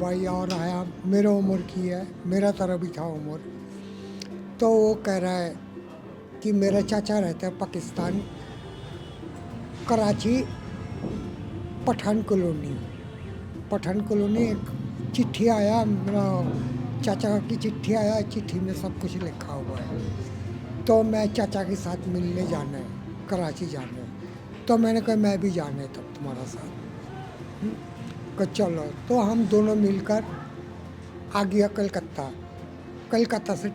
भाई और आया, मेरा उम्र की है, मेरा तरह भी था उम्र। तो वो कह रहा है कि मेरा चाचा रहता है पाकिस्तान, कराची, पठान कॉलोनी। पठान कॉलोनी एक चिट्ठी आया, मेरा चाचा की चिट्ठी आया, चिट्ठी में सब कुछ लिखा हुआ है। तो मैं चाचा के साथ मिलने जाना है, कराची जाना है। तो मैंने कहा मैं भी जाना है तब तुम्हारा साथ। कहा चलो। तो हम दोनों मिलकर आ गया कलकत्ता। कलकत्ता से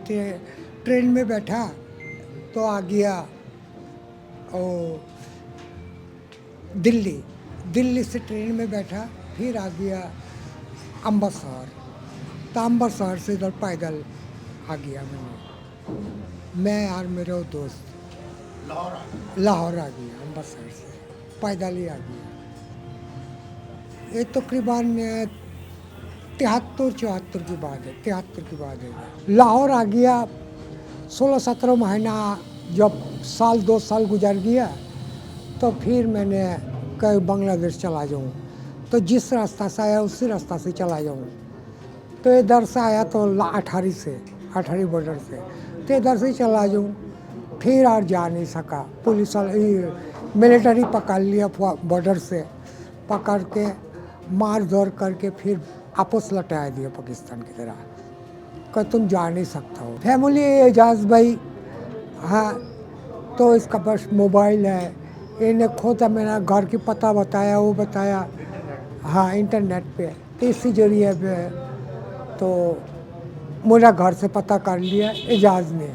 ट्रेन में बैठा तो आ गया ओ दिल्ली। दिल्ली से ट्रेन में बैठा, फिर आ गया अमृतसर। तो अमृतसर से इधर पैदल आ गया मैं और मेरे वो दोस्त लाहौर आ गया। अमृतसर से पैदल ही आ गया। ये तकरीबन 73-74 की बात है, 73 की बात है। लाहौर आ गया। 16-17 महीना जब साल 2 साल गुजर गया तो फिर मैंने कहा बांग्लादेश चला जाऊँ। तो जिस रास्ता से आया उसी रास्ता से चला जाऊँ। तो इधर से आया तो अठारी बॉर्डर से, तो इधर से चला जाऊँ। फिर और जा नहीं सका, पुलिस वाले मिलिट्री पकड़ लिया बॉर्डर से, पकड़ के मार धोर करके फिर आपस लौटा दिया पाकिस्तान की तरह। कि तुम जा नहीं सकता हो। फैमिली एजाज भाई, हाँ, तो इसका पास मोबाइल है, इन्हें खोदा, मैंने घर की पता बताया, वो बताया, हाँ, इंटरनेट पे। तो इसी जरिए पे तो मेरा घर से पता कर लिया एजाज ने,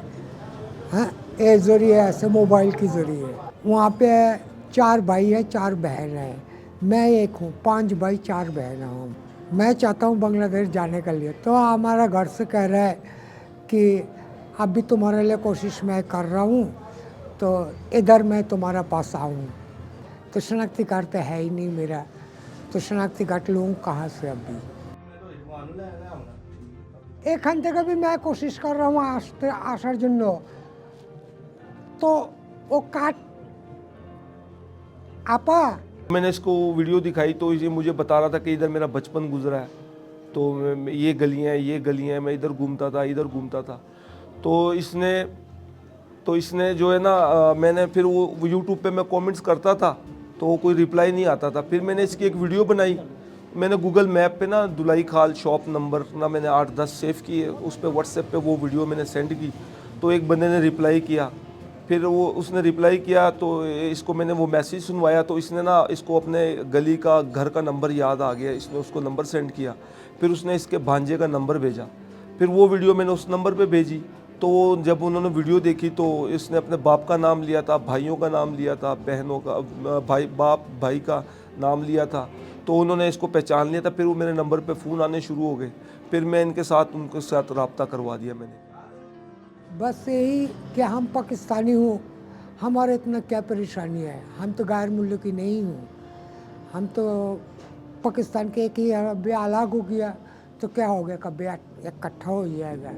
हाँ, ये जरिए ऐसे मोबाइल के जरिए। वहाँ पे 4 भाई है, 4 बहन है, मैं एक हूँ, 5 भाई 4 बहन हूँ। मैं चाहता हूँ बांग्लादेश जाने के लिए। तो हमारा घर से कह रहा है कि अभी तुम्हारे लिए कोशिश मैं कर रहा हूँ, तो इधर मैं तुम्हारा पास आऊँ। तो शनाख्ती कार्ड तो है ही नहीं मेरा, तो शनाख्ती कार्ड लूँ कहाँ से अभी। এখান থেকে भी मैं कोशिश कर रहा हूँ আসার জন্য। तो वो काट आपा। मैंने इसको वीडियो दिखाई तो ये मुझे बता रहा था कि इधर मेरा बचपन गुजरा है, तो ये गलियाँ मैं इधर घूमता था, इधर घूमता था। तो इसने जो है ना, मैंने फिर वो यूट्यूब पे मैं कमेंट्स करता था तो कोई रिप्लाई नहीं आता था। फिर मैंने इसकी एक वीडियो बनाई, मैंने गूगल मैप पे ना दुलाई खाल शॉप नंबर ना मैंने 8-10 सेव किए, उस पर व्हाट्सएप पे वो वीडियो मैंने सेंड की। तो एक बंदे ने रिप्लाई किया, फिर वो उसने रिप्लाई किया तो इसको मैंने वो मैसेज सुनवाया, तो इसने ना इसको अपने गली का घर का नंबर याद आ गया, इसने उसको नंबर सेंड किया। फिर उसने इसके भांजे का नंबर भेजा, फिर वो वीडियो मैंने उस नंबर पे भेजी। तो जब उन्होंने वीडियो देखी तो इसने अपने बाप का नाम लिया था, भाइयों का नाम लिया था, बहनों का, भाई का नाम लिया था। तो उन्होंने इसको पहचान लिया था। फिर वो मेरे नंबर पे फ़ोन आने शुरू हो गए, फिर मैं उनके साथ रब्ता करवा दिया मैंने। बस यही कि हम पाकिस्तानी हूँ, हमारे इतना क्या परेशानी है, हम तो गैर मुल्की नहीं हूँ। हम तो पाकिस्तान के एक ही ब्याह अलग हो गया तो क्या हो गया, कभी इकट्ठा हो जाएगा।